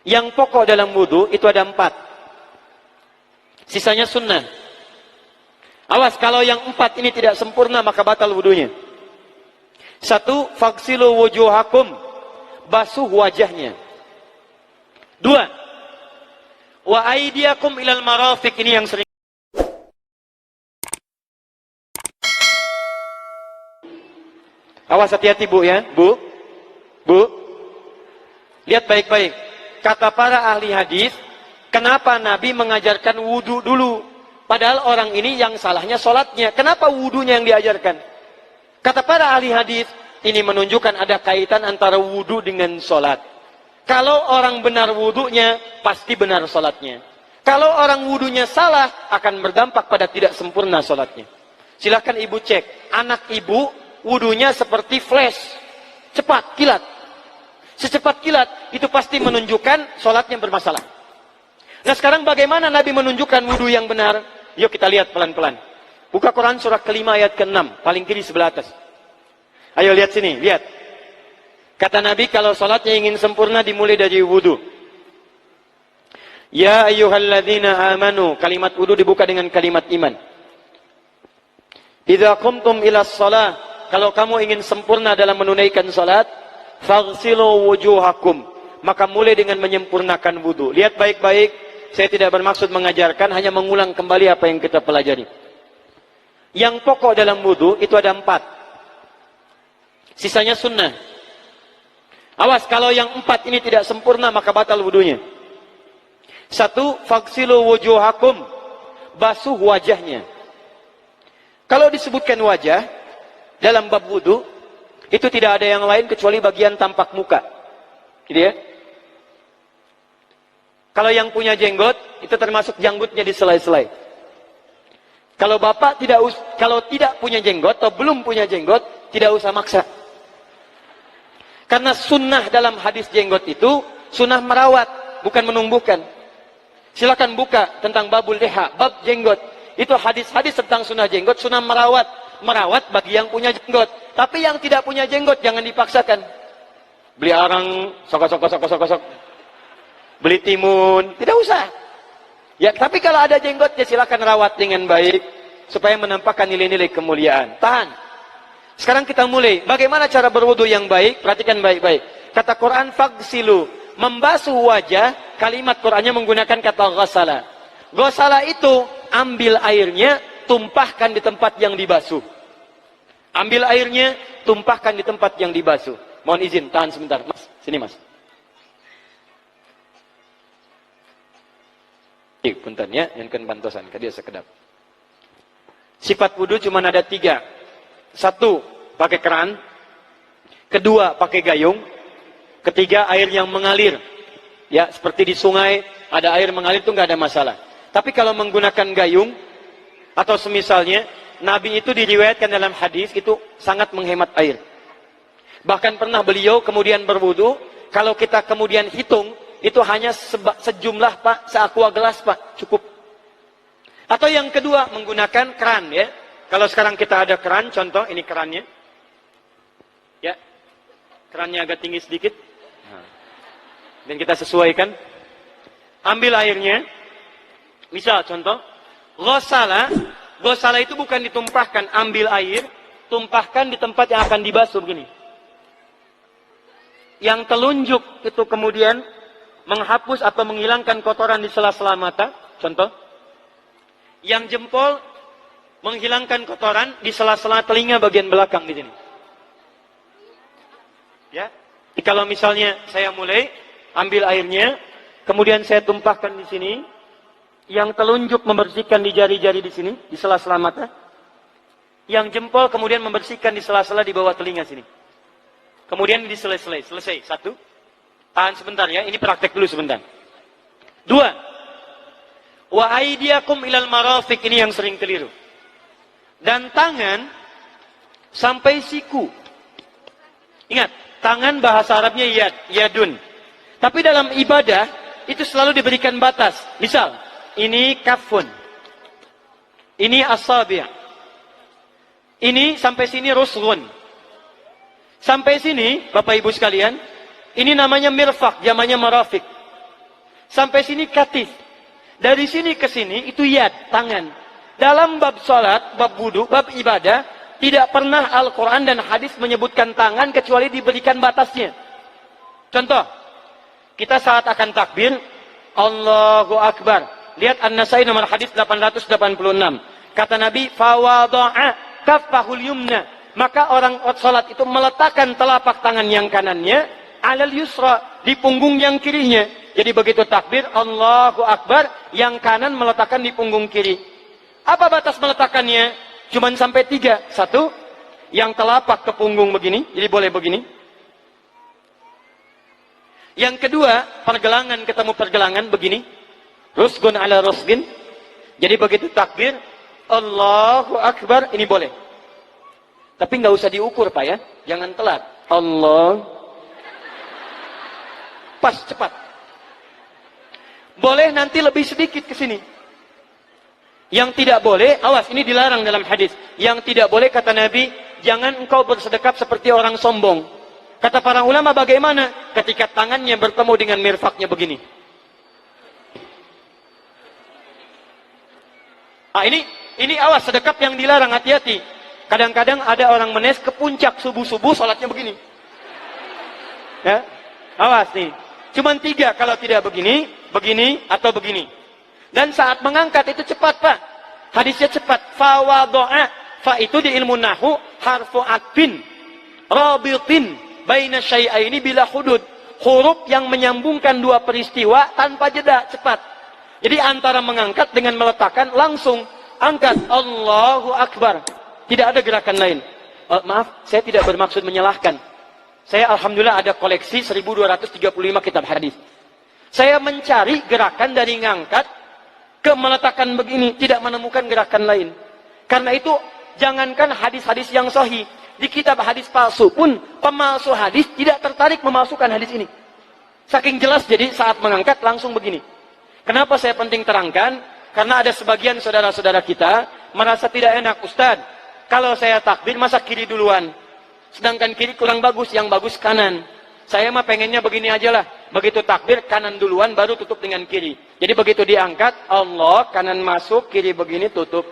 Yang pokok dalam wudu itu ada 4. Sisanya sunnah. Awas, kalau yang 4 ini tidak sempurna maka batal wudunya. 1. Faghsilu wujuhakum, basuh wajahnya. 2. Wa aydiyakum ilal marafiq, ini yang sering. Awas, hati-hati Bu ya, Bu. Lihat baik-baik. Kata para ahli hadis, kenapa Nabi mengajarkan wudu dulu? Padahal orang ini yang salahnya sholatnya. Kenapa wudunya yang diajarkan? Kata para ahli hadis, ini menunjukkan ada kaitan antara wudu dengan sholat. Kalau orang benar wudunya, pasti benar sholatnya. Kalau orang wudunya salah, akan berdampak pada tidak sempurna sholatnya. Silahkan ibu cek. Anak ibu, wudunya seperti flash. Cepat, kilat. Secepat kilat, itu pasti menunjukkan sholatnya bermasalah. Nah sekarang bagaimana Nabi menunjukkan wudu yang benar? Yuk kita lihat pelan-pelan. Buka Quran surah kelima ayat ke-6. Paling kiri sebelah atas. Ayo lihat sini, lihat. Kata Nabi kalau sholatnya ingin sempurna dimulai dari wudu. Ya ayyuhalladzina amanu. Kalimat wudu dibuka dengan kalimat iman. Idza qumtum ila shalah. Kalau kamu ingin sempurna dalam menunaikan sholat, faghsilu wujuhakum, maka mulai dengan menyempurnakan wudu. Lihat baik-baik, saya tidak bermaksud mengajarkan, hanya mengulang kembali apa yang kita pelajari. Yang pokok dalam wudu itu ada 4. Sisanya sunnah. Awas, kalau yang 4 ini tidak sempurna maka batal wudunya. 1. Faghsilu wujuhakum, basuh wajahnya. Kalau disebutkan wajah dalam bab wudu, itu tidak ada yang lain kecuali bagian tampak muka. Gitu ya. Kalau yang punya jenggot, itu termasuk janggutnya di selai-selai. Kalau bapak kalau tidak punya jenggot atau belum punya jenggot, tidak usah maksa. Karena sunnah dalam hadis jenggot itu sunnah merawat, bukan menumbuhkan. Silakan buka tentang babul liha, bab jenggot. Itu hadis-hadis tentang sunnah jenggot, sunnah merawat. Merawat bagi yang punya jenggot. Tapi yang tidak punya jenggot jangan dipaksakan. Beli arang, sok. Beli timun, tidak usah. Ya, tapi kalau ada jenggot ya silakan rawat dengan baik supaya menampakkan nilai-nilai kemuliaan. Tahan. Sekarang kita mulai. Bagaimana cara berwudu yang baik? Perhatikan baik-baik. Kata Quran faghsilu, membasuh wajah, kalimat Qurannya menggunakan kata ghassala. Ghassala itu ambil airnya, tumpahkan di tempat yang dibasuh. Ambil airnya, tumpahkan di tempat yang dibasuh. Mohon izin, tahan sebentar. Mas, sini mas. Punten ya, yang kan pantosan, kadia sekedap. Sifat wudu cuma ada 3. 1, pakai keran. 2, pakai gayung. 3, air yang mengalir. Ya, seperti di sungai, ada air mengalir itu nggak ada masalah. Tapi kalau menggunakan gayung, atau semisalnya, Nabi itu diriwayatkan dalam hadis itu sangat menghemat air. Bahkan pernah beliau kemudian berwudu, kalau kita kemudian hitung, itu hanya sejumlah Pak, seaqua gelas Pak, cukup. Atau yang kedua, menggunakan keran ya. Kalau sekarang kita ada keran, contoh ini kerannya. Ya, kerannya agak tinggi sedikit. Dan kita sesuaikan. Ambil airnya. Misal contoh, Ghassala itu bukan ditumpahkan, ambil air, tumpahkan di tempat yang akan dibasuh begini. Yang telunjuk itu kemudian menghapus atau menghilangkan kotoran di sela-sela mata, contoh. Yang jempol menghilangkan kotoran di sela-sela telinga bagian belakang di sini. Ya. Kalau misalnya saya mulai ambil airnya, kemudian saya tumpahkan di sini. Yang telunjuk membersihkan di jari-jari di sini, di sela-sela mata. Yang jempol kemudian membersihkan di sela-sela di bawah telinga sini. Kemudian diselesai. Selesai. 1. Tahan sebentar ya, ini praktek dulu sebentar. 2. Wa aydiyakum ilal marafiq, ini yang sering keliru. Dan tangan sampai siku. Ingat, tangan bahasa Arabnya yadun. Tapi dalam ibadah itu selalu diberikan batas. Misal, ini kafun. Ini asabi'. Ini sampai sini rusghun. Sampai sini, Bapak Ibu sekalian, ini namanya mirfaq, jamannya marafiq. Sampai sini katif. Dari sini ke sini itu yad, tangan. Dalam bab salat, bab wudu, bab ibadah, tidak pernah Al-Quran dan hadis menyebutkan tangan kecuali diberikan batasnya. Contoh, kita saat akan takbir, Allahu Akbar. Lihat An-Nasai nomor hadis 886. Kata Nabi, fawada'a kaffahul yumna. Maka orang salat itu meletakkan telapak tangan yang kanannya alal yusra, di punggung yang kirinya. Jadi begitu takbir, Allahu Akbar, yang kanan meletakkan di punggung kiri. Apa batas meletakkannya? Cuman sampai 3. 1, yang telapak ke punggung begini, jadi boleh begini. Yang kedua, pergelangan ketemu pergelangan begini. Rusgun ala rusgin. Jadi begitu takbir, Allahu Akbar, ini boleh. Tapi nggak usah diukur Pak ya, jangan telat. Allah. Pas, cepat. Boleh nanti lebih sedikit ke sini. Yang tidak boleh, awas, ini dilarang dalam hadis. Yang tidak boleh, kata Nabi, jangan engkau bersedekap seperti orang sombong. Kata para ulama, bagaimana? Ketika tangannya bertemu dengan mirfaknya begini. Ah, ini awas, sedekap yang dilarang, hati-hati. Kadang-kadang ada orang menes ke puncak subuh-subuh, sholatnya begini. Ya, awas nih. Cuman 3, kalau tidak begini, begini, atau begini. Dan saat mengangkat itu cepat Pak. Hadisnya cepat. Fawado'a. Fa itu di ilmu nahu harfu atfin rabitin baina syai'aini bila hudud. Huruf yang menyambungkan dua peristiwa tanpa jeda, cepat. Jadi antara mengangkat dengan meletakkan langsung angkat Allahu Akbar. Tidak ada gerakan lain. Maaf, saya tidak bermaksud menyalahkan. Saya alhamdulillah ada koleksi 1235 kitab hadis. Saya mencari gerakan dari ngangkat ke meletakkan begini, tidak menemukan gerakan lain. Karena itu, jangankan hadis-hadis yang sahih, di kitab hadis palsu pun, pemalsu hadis tidak tertarik memasukkan hadis ini. Saking jelas, jadi saat mengangkat langsung begini. Kenapa saya penting terangkan? Karena ada sebagian saudara-saudara kita merasa tidak enak, Ustaz, kalau saya takbir masa kiri duluan, sedangkan kiri kurang bagus, yang bagus kanan. Saya mah pengennya begini aja lah. Begitu takbir, kanan duluan, baru tutup dengan kiri. Jadi begitu diangkat, Allah, kanan masuk, kiri begini, tutup.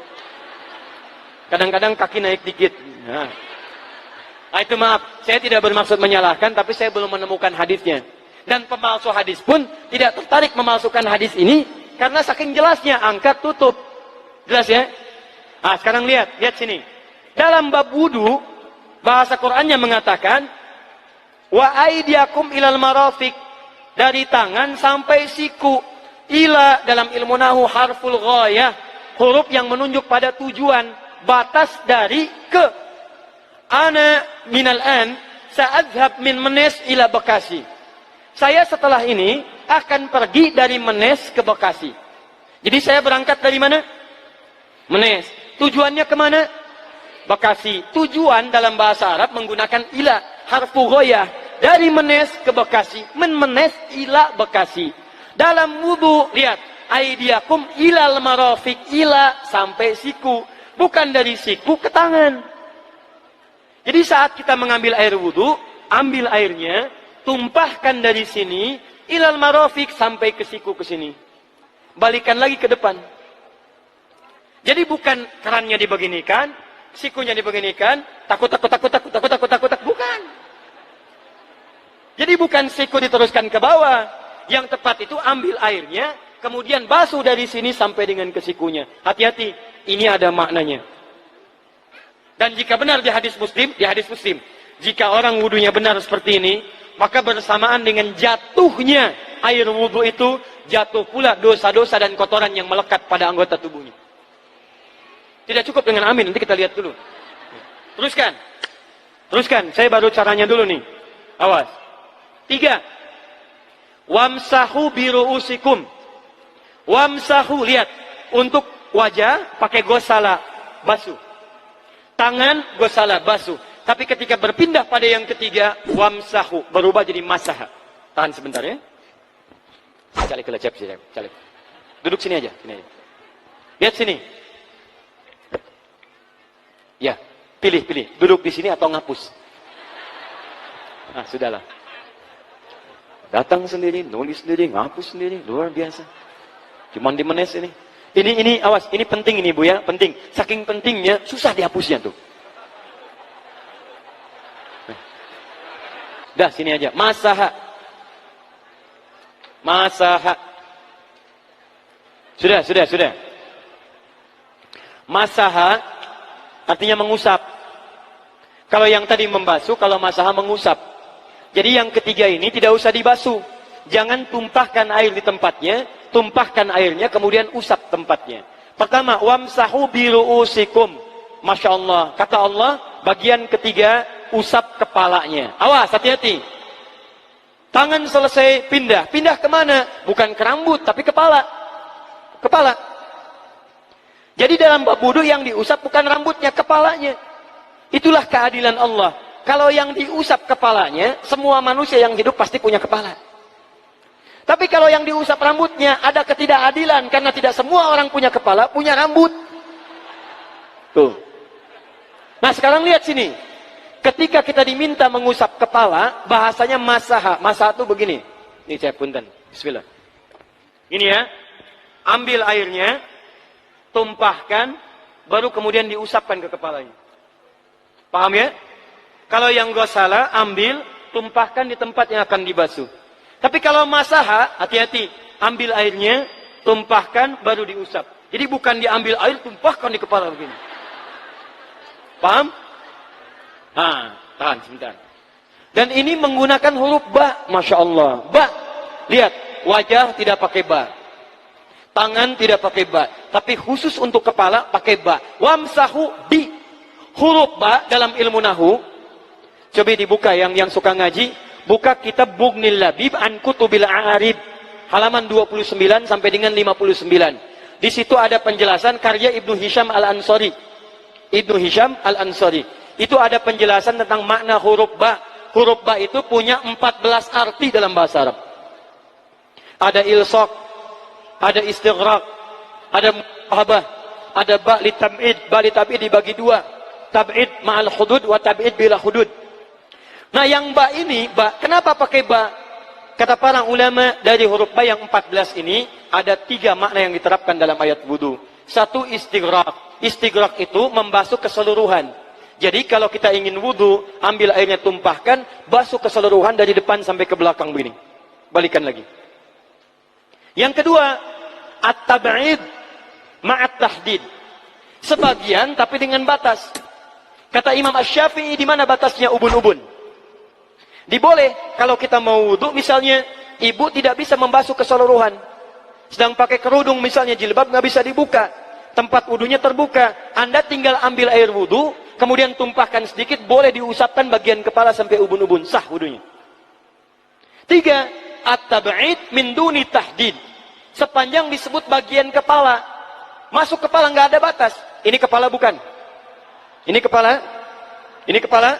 Kadang-kadang kaki naik dikit. Nah, itu maaf, saya tidak bermaksud menyalahkan, tapi saya belum menemukan hadisnya. Dan pemalsu hadis pun tidak tertarik memalsukan hadis ini, karena saking jelasnya, angkat, tutup. Jelas ya? Nah, sekarang lihat sini. Dalam bab wudu, bahasa Qur'annya mengatakan, wa aidiakum ilal marafiq, dari tangan sampai siku. Ila dalam ilmu nahu harful ghayah, huruf yang menunjuk pada tujuan, batas dari ke. Ana minal an sa'adhab min Menes ila Bekasi. Saya setelah ini akan pergi dari Menes ke Bekasi. Jadi saya berangkat dari mana? Menes. Tujuannya kemana? Bekasi. Tujuan dalam bahasa Arab menggunakan ila, harfu ghayah. Dari Menes ke Bekasi. Menes ila Bekasi. Dalam wudu, lihat. Aidiakum ilal marafiq, ila sampai siku. Bukan dari siku ke tangan. Jadi saat kita mengambil air wudu, ambil airnya, tumpahkan dari sini, ilal marafiq sampai ke siku ke sini. Balikan lagi ke depan. Jadi bukan kerannya dibeginikan, sikunya dibeginikan, takut, bukan. Jadi bukan siku diteruskan ke bawah. Yang tepat itu ambil airnya, kemudian basuh dari sini sampai dengan ke sikunya. Hati-hati, ini ada maknanya. Dan jika benar di hadis Muslim, jika orang wudunya benar seperti ini, maka bersamaan dengan jatuhnya air wudu itu, jatuh pula dosa-dosa dan kotoran yang melekat pada anggota tubuhnya. Tidak cukup dengan amin, nanti kita lihat dulu. Teruskan, saya baru caranya dulu nih. Awas. 3. Wamsahu biru'usikum. Wamsahu, lihat. Untuk wajah, pakai gosala, basuh. Tangan, gosala, basuh. Tapi ketika berpindah pada yang ketiga, wamsahu, berubah jadi masaha. Tahan sebentar ya. Calik. Duduk sini aja. Lihat sini. Ya, pilih. Duduk di sini atau ngapus. Nah, sudahlah. Datang sendiri, nulis sendiri, ngapus sendiri, luar biasa. Cuman di menes ini. Ini awas, ini penting ini Bu ya, penting. Saking pentingnya, susah dihapusnya tuh. Dah sini aja. Masaha. Sudah. Masaha artinya mengusap. Kalau yang tadi membasuh, kalau masaha mengusap. Jadi yang ketiga ini tidak usah dibasuh. Jangan tumpahkan air di tempatnya, tumpahkan airnya kemudian usap tempatnya. Pertama, wamsahu biru'usikum. Masya Allah. Kata Allah, bagian ketiga, usap kepalanya. Awas, hati-hati. Tangan selesai pindah. Pindah kemana? Bukan ke rambut, tapi kepala. Kepala. Jadi dalam bab wudu yang diusap bukan rambutnya, kepalanya. Itulah keadilan Allah. Kalau yang diusap kepalanya, semua manusia yang hidup pasti punya kepala. Tapi kalau yang diusap rambutnya, ada ketidakadilan. Karena tidak semua orang punya kepala, punya rambut. Tuh. Nah sekarang lihat sini. Ketika kita diminta mengusap kepala, bahasanya masaha. Masaha itu begini. Ini saya punten. Bismillah. Ini ya. Ambil airnya, tumpahkan, baru kemudian diusapkan ke kepalanya. Paham ya? Kalau yang gosala, ambil, tumpahkan di tempat yang akan dibasuh. Tapi kalau masaha, hati-hati. Ambil airnya, tumpahkan, baru diusap. Jadi bukan diambil air, tumpahkan di kepala begini. Paham? Nah, tahan sebentar. Dan ini menggunakan huruf ba, Masya Allah. Ba. Lihat, wajah tidak pakai ba. Tangan tidak pakai ba. Tapi khusus untuk kepala pakai ba. Wamsahu bi. Huruf ba dalam ilmu nahu. Coba dibuka yang suka ngaji. Buka kitab Bughnil Labib an Kutubil A'arib. Halaman 29 sampai dengan 59. Di situ ada penjelasan karya Ibnu Hisham Al-Ansari. Ibnu Hisham Al-Ansari. Itu ada penjelasan tentang makna huruf ba. Huruf ba itu punya 14 arti dalam bahasa Arab. Ada ilsaq, ada istighraq, ada muhabah, ada ba li tab'id. Ba li tab'id dibagi dua. Tab'id ma'al hudud wa tab'id bila hudud. Nah yang ba ini, ba, kenapa pakai ba? Kata para ulama dari huruf ba yang 14 ini, ada 3 makna yang diterapkan dalam ayat wudu. Satu istighraq. Istighraq itu membasuh keseluruhan. Jadi kalau kita ingin wudu, ambil airnya tumpahkan, basuh keseluruhan dari depan sampai ke belakang begini. Balikan lagi. Yang kedua, at-tab'id ma'at tahdid. Sebagian tapi dengan batas. Kata Imam Asy-Syafi'i, di mana batasnya ubun-ubun? Diboleh kalau kita mau wudu, misalnya ibu tidak bisa membasuh keseluruhan. Sedang pakai kerudung misalnya, jilbab nggak bisa dibuka. Tempat wudunya terbuka. Anda tinggal ambil air wudu, kemudian tumpahkan sedikit, boleh diusapkan bagian kepala sampai ubun-ubun, sah wudunya. 3, at-tab'id min duni tahdid. Sepanjang disebut bagian kepala. Masuk kepala nggak ada batas. Ini kepala bukan? Ini kepala? Ini kepala?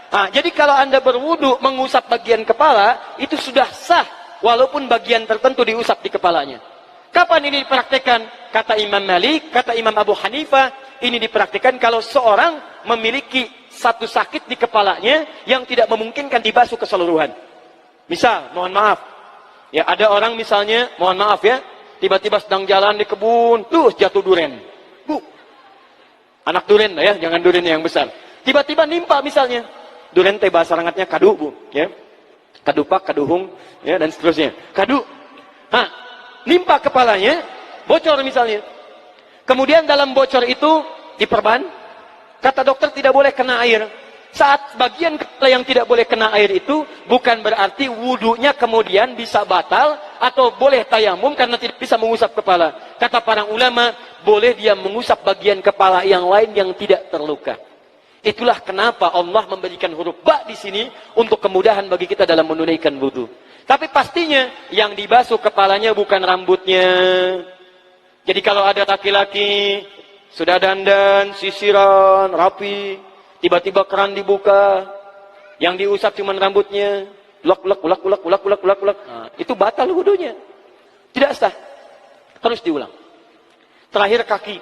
Nah, jadi kalau Anda berwudu mengusap bagian kepala, itu sudah sah. Walaupun bagian tertentu diusap di kepalanya. Kapan ini dipraktekkan? Kata Imam Malik, kata Imam Abu Hanifah, ini dipraktikkan kalau seorang memiliki satu sakit di kepalanya yang tidak memungkinkan dibasuh keseluruhan. Misal, mohon maaf, ya ada orang misalnya, mohon maaf ya, tiba-tiba sedang jalan di kebun, tuh jatuh duren. Bu, anak duren ya, jangan duren yang besar. Tiba-tiba nimpa misalnya, duren teh bahasa rangatnya kadu bu, ya, kadupak, kaduhung, ya dan seterusnya. Kadu, nah, nimpa kepalanya, bocor misalnya. Kemudian dalam bocor itu diperban. Kata dokter tidak boleh kena air. Saat bagian kepala yang tidak boleh kena air itu bukan berarti wudunya kemudian bisa batal atau boleh tayamum karena tidak bisa mengusap kepala. Kata para ulama, boleh dia mengusap bagian kepala yang lain yang tidak terluka. Itulah kenapa Allah memberikan huruf ba di sini untuk kemudahan bagi kita dalam menunaikan wudu. Tapi pastinya yang dibasuh kepalanya bukan rambutnya. Jadi kalau ada laki-laki sudah dandan, sisiran, rapi, tiba-tiba keran dibuka, yang diusap cuma rambutnya, ulak. Nah, itu batal wudunya. Tidak sah. Terus diulang. Terakhir kaki.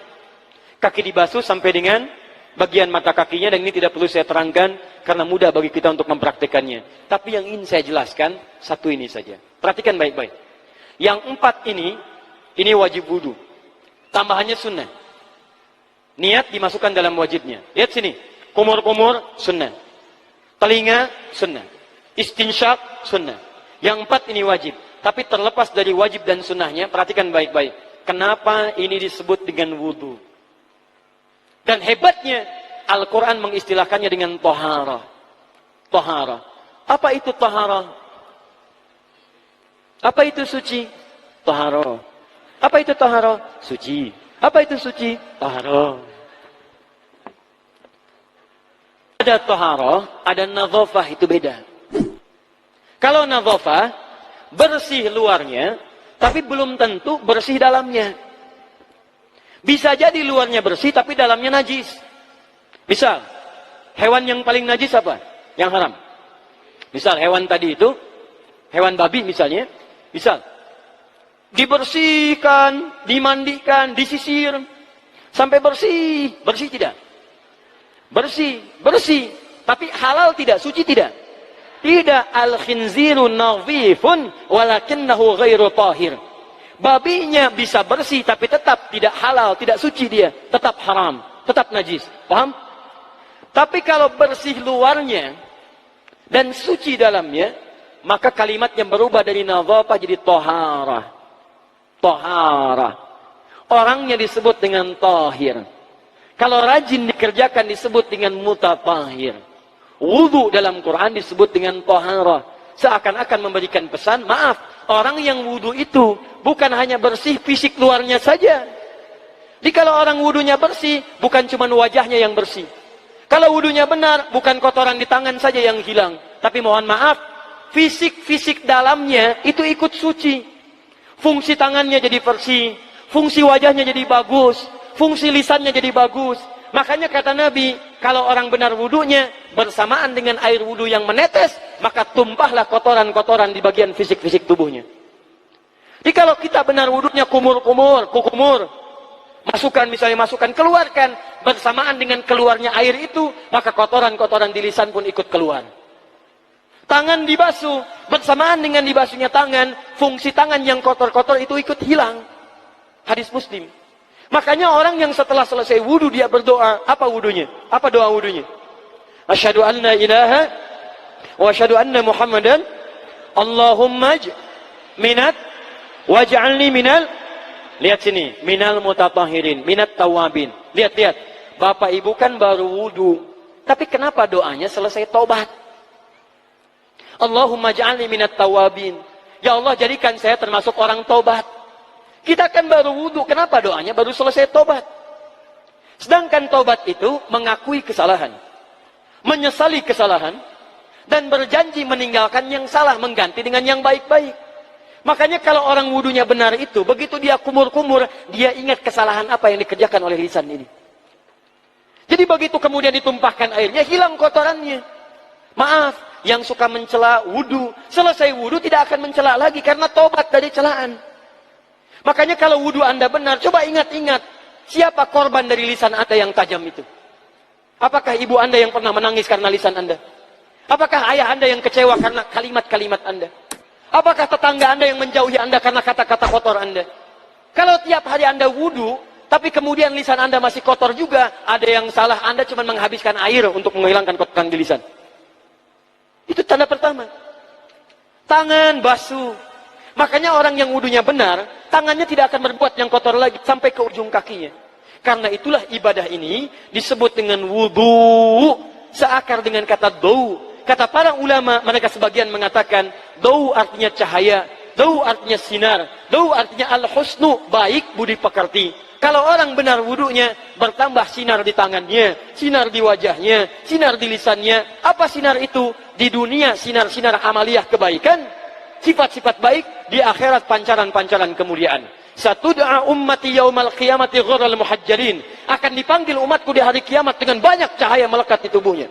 Kaki dibasuh sampai dengan bagian mata kakinya, dan ini tidak perlu saya terangkan karena mudah bagi kita untuk mempraktekannya. Tapi yang ingin saya jelaskan satu ini saja. Perhatikan baik-baik. Yang 4 ini wajib wudu. Tambahannya sunnah. Niat dimasukkan dalam wajibnya. Lihat sini. Kumur-kumur sunnah. Telinga sunnah. Istinsyak sunnah. Yang 4 ini wajib. Tapi terlepas dari wajib dan sunnahnya, perhatikan baik-baik. Kenapa ini disebut dengan wudu? Dan hebatnya, Al-Quran mengistilahkannya dengan toharah. Toharah. Apa itu toharah? Apa itu suci? Toharah. Apa itu toharah? Suci. Apa itu suci? Toharah. Ada toharah, ada nadhafah, itu beda. Kalau nadhafah, bersih luarnya, tapi belum tentu bersih dalamnya. Bisa jadi luarnya bersih, tapi dalamnya najis. Misal, hewan yang paling najis apa? Yang haram. Misal, hewan tadi itu, hewan babi misalnya, misal, dibersihkan, dimandikan, disisir, sampai bersih. Bersih tidak? Bersih, bersih. Tapi halal tidak? Suci tidak? Tidak. Al-khinziru nadhifun walakinnahu ghairu tahir. Babinya bisa bersih tapi tetap tidak halal, tidak suci dia, tetap haram, tetap najis. Paham? Tapi kalau bersih luarnya dan suci dalamnya, maka kalimatnya berubah dari nadhafah jadi taharah. Taharah. Orangnya disebut dengan tahir. Kalau rajin dikerjakan disebut dengan mutatahhir. Wudu dalam Quran disebut dengan taharah. Seakan-akan memberikan pesan, maaf, orang yang wudu itu bukan hanya bersih fisik luarnya saja. Jadi kalau orang wudunya bersih, bukan cuma wajahnya yang bersih. Kalau wudunya benar, bukan kotoran di tangan saja yang hilang. Tapi mohon maaf, fisik dalamnya itu ikut suci. Fungsi tangannya jadi bersih, fungsi wajahnya jadi bagus, fungsi lisannya jadi bagus. Makanya kata Nabi, kalau orang benar wudunya bersamaan dengan air wudu yang menetes, maka tumpahlah kotoran-kotoran di bagian fisik-fisik tubuhnya. Jadi kalau kita benar wudunya kumur-kumur, kukumur, masukkan misalnya masukkan, keluarkan, bersamaan dengan keluarnya air itu, maka kotoran-kotoran di lisan pun ikut keluar. Tangan dibasuh, bersamaan dengan dibasuhnya tangan, fungsi tangan yang kotor-kotor itu ikut hilang. Hadis Muslim. Makanya orang yang setelah selesai wudu dia berdoa, apa wudunya? Apa doa wudunya? Asyhadu anna ilaha wa asyhadu anna Muhammadan Allahumma minat waj'alni minal, lihat sini, minal mutatahhirin, minat tawabin. Lihat. Bapak Ibu kan baru wudu, tapi kenapa doanya selesai tobat? Allahumma ja'alni minat tawabin. Ya Allah, jadikan saya termasuk orang tobat. Kita kan baru wudu, kenapa doanya baru selesai tobat? Sedangkan tobat itu mengakui kesalahan, menyesali kesalahan, dan berjanji meninggalkan yang salah, mengganti dengan yang baik-baik. Makanya kalau orang wudunya benar itu, begitu dia kumur-kumur, dia ingat kesalahan apa yang dikerjakan oleh lisan ini. Jadi begitu kemudian ditumpahkan airnya, hilang kotorannya. Maaf, yang suka mencela wudu, selesai wudu tidak akan mencela lagi karena tobat dari celaan. Makanya kalau wudu Anda benar, coba ingat-ingat, siapa korban dari lisan Anda yang tajam itu? Apakah ibu Anda yang pernah menangis karena lisan Anda? Apakah ayah Anda yang kecewa karena kalimat-kalimat Anda? Apakah tetangga Anda yang menjauhi Anda karena kata-kata kotor Anda? Kalau tiap hari Anda wudu, tapi kemudian lisan Anda masih kotor juga, ada yang salah, Anda cuma menghabiskan air untuk menghilangkan kotoran di lisan. Itu tanda pertama. Tangan basuh. Makanya orang yang wudunya benar, tangannya tidak akan berbuat yang kotor lagi sampai ke ujung kakinya. Karena itulah ibadah ini disebut dengan wudu, seakar dengan kata dau. Kata para ulama, mereka sebagian mengatakan dau artinya cahaya, dau artinya sinar, dau artinya al-husnu, baik budi pekerti. Kalau orang benar wudunya, bertambah sinar di tangannya, sinar di wajahnya, sinar di lisannya. Apa sinar itu? Di dunia sinar-sinar amaliyah kebaikan, sifat-sifat baik, di akhirat pancaran-pancaran kemuliaan. Satud'a ummati yaumal qiyamati ghurral muhajjalin. Akan dipanggil umatku di hari kiamat dengan banyak cahaya melekat di tubuhnya.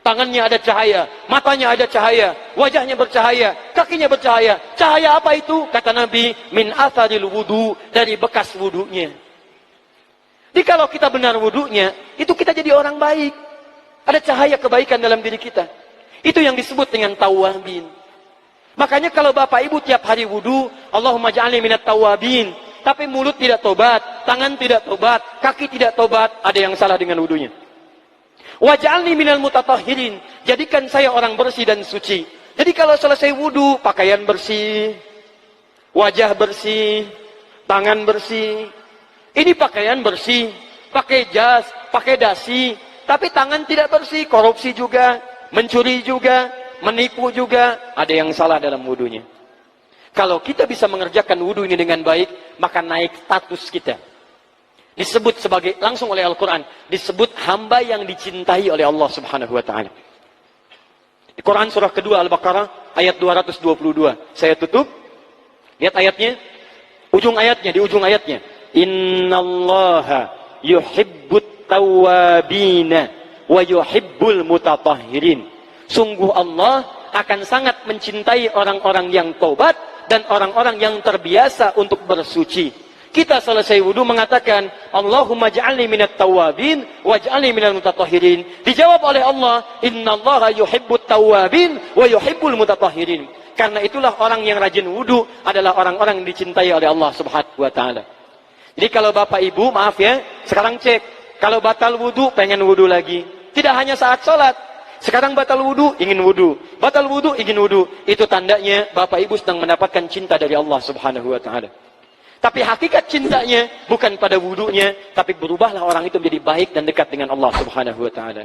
Tangannya ada cahaya, matanya ada cahaya, wajahnya bercahaya, kakinya bercahaya. Cahaya apa itu? Kata Nabi, min atharil wudu, dari bekas wudunya. Jadi kalau kita benar wudunya, itu kita jadi orang baik. Ada cahaya kebaikan dalam diri kita. Itu yang disebut dengan tawabin. Makanya kalau bapak ibu tiap hari wudu, Allahumma ja'alni minat tawabin. Tapi mulut tidak tobat, tangan tidak tobat, kaki tidak tobat, ada yang salah dengan wudunya. Waj'alni minal mutatahhirin. Jadikan saya orang bersih dan suci. Jadi kalau selesai wudu, pakaian bersih, wajah bersih, tangan bersih. Ini pakaian bersih, pakai jas, pakai dasi, tapi tangan tidak bersih, korupsi juga, mencuri juga, menipu juga, ada yang salah dalam wudunya. Kalau kita bisa mengerjakan wudu ini dengan baik, maka naik status kita. Disebut sebagai, langsung oleh Al-Quran, disebut hamba yang dicintai oleh Allah Subhanahu wa ta'ala. Di Quran surah kedua Al-Baqarah ayat 222. Saya tutup. Lihat ayatnya. Di ujung ayatnya. Innallaha yuhibbut tawwabina wa yuhibbul mutatahhirin. Sungguh Allah akan sangat mencintai orang-orang yang taubat dan orang-orang yang terbiasa untuk bersuci. Kita selesai wudu mengatakan, Allahumma ja'alni minat tawabin, waj'alni minal mutatahhirin. Dijawab oleh Allah, innallaha yuhibbut tawabin, wa yuhibbul mutatahhirin. Karena itulah orang yang rajin wudu adalah orang-orang yang dicintai oleh Allah Subhanahu wa ta'ala. Jadi kalau bapak ibu, maaf ya, sekarang cek. Kalau batal wudu, pengen wudu lagi. Tidak hanya saat sholat. Sekarang batal wudu, ingin wudu. Batal wudu, ingin wudu. Itu tandanya bapak ibu sedang mendapatkan cinta dari Allah Subhanahu wa ta'ala. Tapi hakikat cintanya bukan pada wudunya, tapi berubahlah orang itu menjadi baik dan dekat dengan Allah Subhanahu wa ta'ala.